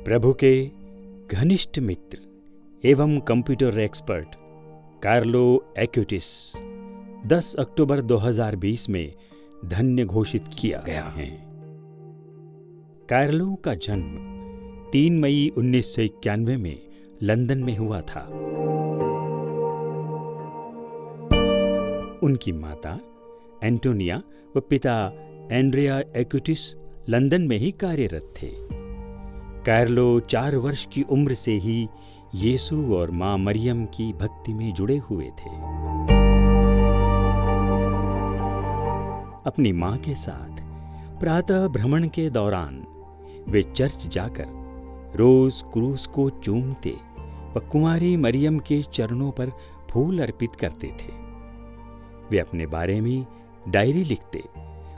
प्रभु के घनिष्ठ मित्र एवं कंप्यूटर एक्सपर्ट कार्लो एक्यूटिस 10 अक्टूबर 2020 में धन्य घोषित किया गया है। कार्लो का जन्म 3 मई 1991 में लंदन में हुआ था। उनकी माता एंटोनिया व पिता एंड्रिया एक्यूटिस लंदन में ही कार्यरत थे। कार्लो 4 वर्ष की उम्र से ही यीशु और मां मरियम की भक्ति में जुड़े हुए थे। अपनी मां के साथ प्रातः भ्रमण के दौरान वे चर्च जाकर रोज क्रूस को चूमते व कुंवारी मरियम के चरणों पर फूल अर्पित करते थे। वे अपने बारे में डायरी लिखते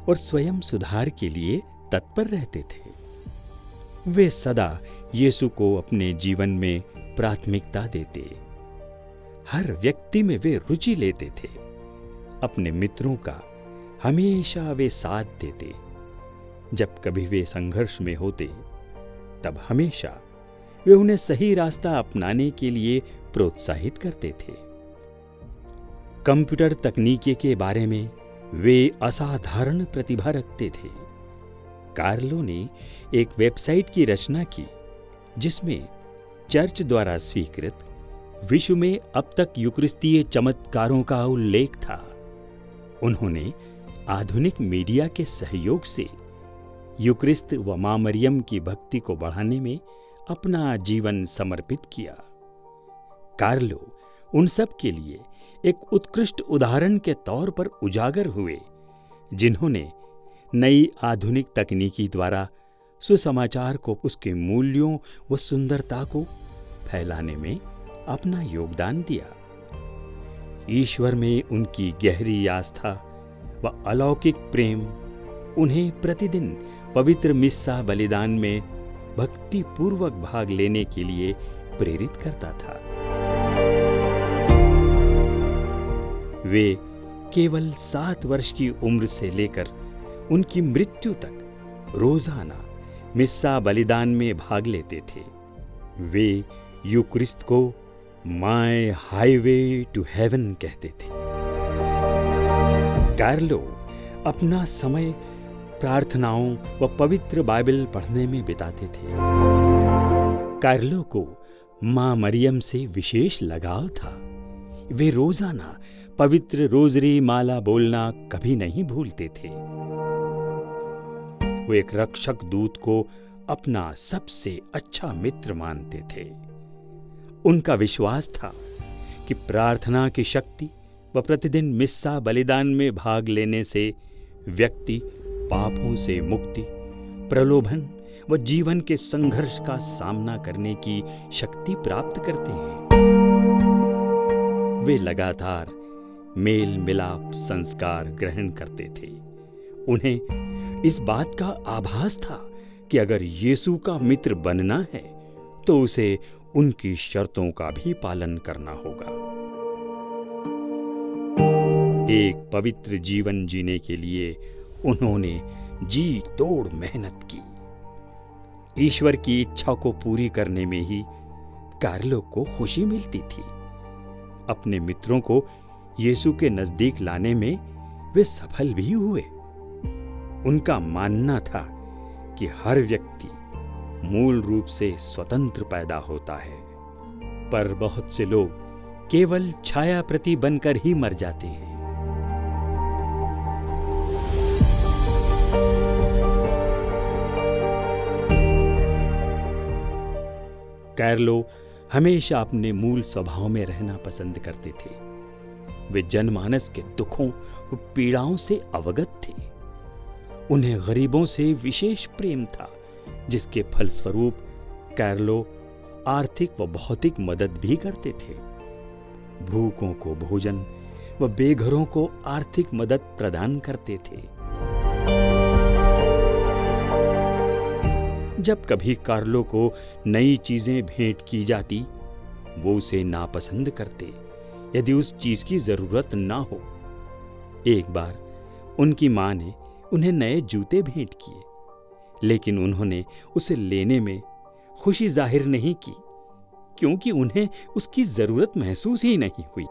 और स्वयं सुधार के लिए तत्पर रहते थे। वे सदा यीशु को अपने जीवन में प्राथमिकता देते। हर व्यक्ति में वे रुचि लेते थे। अपने मित्रों का हमेशा वे साथ देते। जब कभी वे संघर्ष में होते तब हमेशा वे उन्हें सही रास्ता अपनाने के लिए प्रोत्साहित करते थे। कंप्यूटर तकनीकी के बारे में वे असाधारण प्रतिभा रखते थे। कार्लो ने एक वेबसाइट की रचना की जिसमें चर्च द्वारा स्वीकृत विश्व में अब तक यूकरिस्तीय चमत्कारों का उल्लेख था। उन्होंने आधुनिक मीडिया के सहयोग से यूकरिस्त व मां मरियम की भक्ति को बढ़ाने में अपना जीवन समर्पित किया। कार्लो उन सब के लिए एक उत्कृष्ट उदाहरण के तौर पर उजागर हुए जिन्होंने नई आधुनिक तकनीकी द्वारा सुसमाचार को, उसके मूल्यों व सुंदरता को फैलाने में अपना योगदान दिया। ईश्वर में उनकी गहरी आस्था व अलौकिक प्रेम उन्हें प्रतिदिन पवित्र मिस्सा बलिदान में भक्ति पूर्वक भाग लेने के लिए प्रेरित करता था। वे केवल 7 वर्ष की उम्र से लेकर उनकी मृत्यु तक रोजाना मिस्सा बलिदान में भाग लेते थे। वे यूक्रिस्त को माय हाईवे टू हेवन कहते थे। कार्लो अपना समय प्रार्थनाओं व पवित्र बाइबल पढ़ने में बिताते थे। कार्लो को मां मरियम से विशेष लगाव था। वे रोजाना पवित्र रोजरी माला बोलना कभी नहीं भूलते थे। वे एक रक्षक दूत को अपना सबसे अच्छा मित्र मानते थे। उनका विश्वास था कि प्रार्थना की शक्ति व प्रतिदिन मिस्सा बलिदान में भाग लेने से व्यक्ति पापों से मुक्ति, प्रलोभन व जीवन के संघर्ष का सामना करने की शक्ति प्राप्त करते हैं। वे लगातार मेल मिलाप संस्कार ग्रहण करते थे। उन्हें इस बात का आभास था कि अगर यीशु का मित्र बनना है तो उसे उनकी शर्तों का भी पालन करना होगा। एक पवित्र जीवन जीने के लिए उन्होंने जी तोड़ मेहनत की। ईश्वर की इच्छा को पूरी करने में ही कार्लो को खुशी मिलती थी। अपने मित्रों को यीशु के नजदीक लाने में वे सफल भी हुए। उनका मानना था कि हर व्यक्ति मूल रूप से स्वतंत्र पैदा होता है, पर बहुत से लोग केवल छाया प्रति बनकर ही मर जाते हैं। कार्लो हमेशा अपने मूल स्वभाव में रहना पसंद करते थे। वे जनमानस के दुखों व पीड़ाओं से अवगत थे। उन्हें गरीबों से विशेष प्रेम था, जिसके फलस्वरूप कार्लो आर्थिक व भौतिक मदद भी करते थे। भूखों को भोजन व बेघरों को आर्थिक मदद प्रदान करते थे। जब कभी कार्लो को नई चीजें भेंट की जाती, वो उसे नापसंद करते यदि उस चीज की जरूरत ना हो। एक बार उनकी मां ने उन्हें नए जूते भेंट किए, लेकिन उन्होंने उसे लेने में खुशी जाहिर नहीं की, क्योंकि उन्हें उसकी जरूरत महसूस ही नहीं हुई।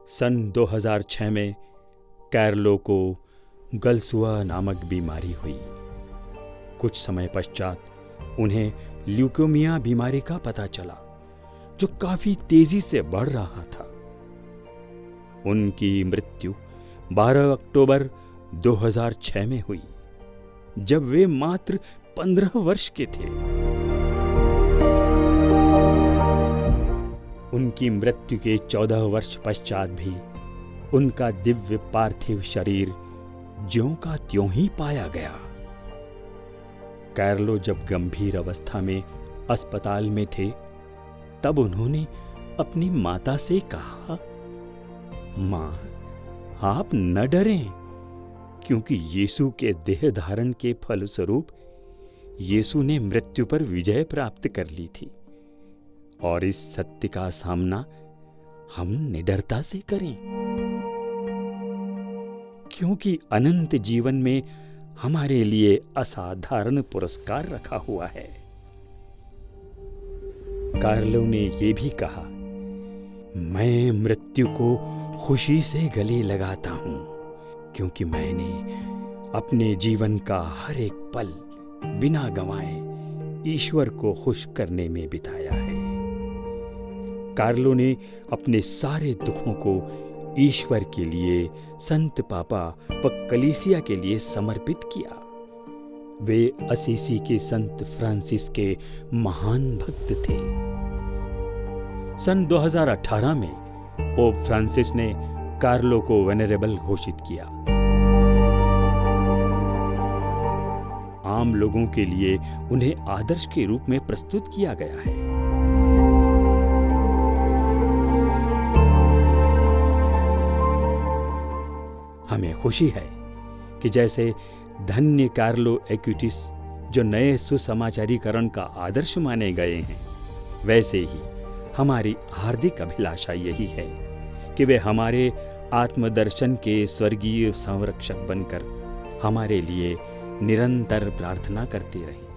सन 2006 में कार्लो को गलसुआ नामक बीमारी हुई। कुछ समय पश्चात उन्हें ल्यूकेमिया बीमारी का पता चला, जो काफी तेजी से बढ़ रहा था। उनकी मृत्यु 12 अक्टूबर 2006 में हुई, जब वे मात्र 15 वर्ष के थे। उनकी मृत्यु के 14 वर्ष पश्चात भी उनका दिव्य पार्थिव शरीर ज्यों का त्यों ही पाया गया। कार्लो जब गंभीर अवस्था में अस्पताल में थे, तब उन्होंने अपनी माता से कहा, मां, आप न डरें, क्योंकि यीशु के देह धारण के फलस्वरूप यीशु ने मृत्यु पर विजय प्राप्त कर ली थी, और इस सत्य का सामना हम निडरता से करें, क्योंकि अनंत जीवन में हमारे लिए असाधारण पुरस्कार रखा हुआ है। कार्लो ने यह भी कहा, मैं मृत्यु को खुशी से गले लगाता हूं, क्योंकि मैंने अपने जीवन का हर एक पल बिना गंवाए ईश्वर को खुश करने में बिताया है। कार्लो ने अपने सारे दुखों को ईश्वर के लिए, संत पापा व कलीसिया के लिए समर्पित किया। वे असीसी के संत फ्रांसिस के महान भक्त थे। सन 2018 में पोप फ्रांसिस ने कार्लो को वेनरेबल घोषित किया। आम लोगों के लिए उन्हें आदर्श के रूप में प्रस्तुत किया गया है। हमें खुशी है कि जैसे धन्य कार्लो एक्विटिस, जो नए सुसमाचारीकरण का आदर्श माने गए हैं, वैसे ही हमारी हार्दिक अभिलाषा यही है कि वे हमारे आत्मदर्शन के स्वर्गीय संरक्षक बनकर हमारे लिए निरंतर प्रार्थना करते रहें।